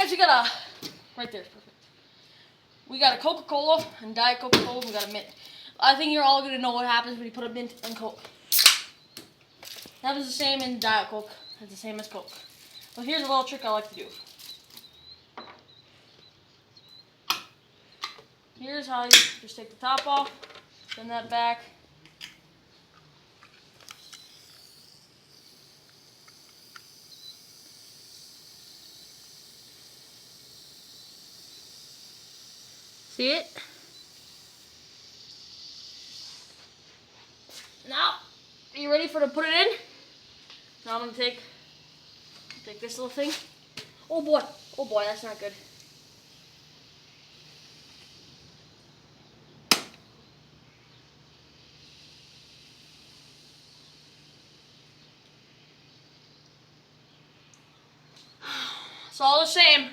guys, we got right there. Perfect. We got a Coca-Cola and Diet Coca-Cola. We got a mint. I think you're all gonna know what happens when you put a mint in Coke. That was the same in Diet Coke. It's the same as Coke. But here's a little trick I like to do. Here's how you just take the top off, send that back. See it? Now, are you ready for to put it in? Now I'm gonna take this little thing. Oh boy, that's not good. It's all the same.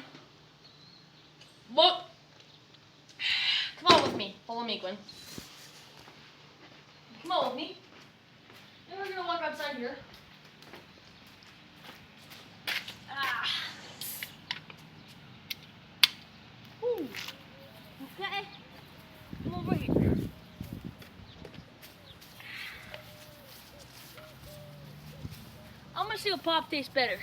But come on with me. Follow me, Gwen. Come on with me. And we're gonna walk outside here. Ooh. Okay. Come over here. I'm gonna see what pop tastes better.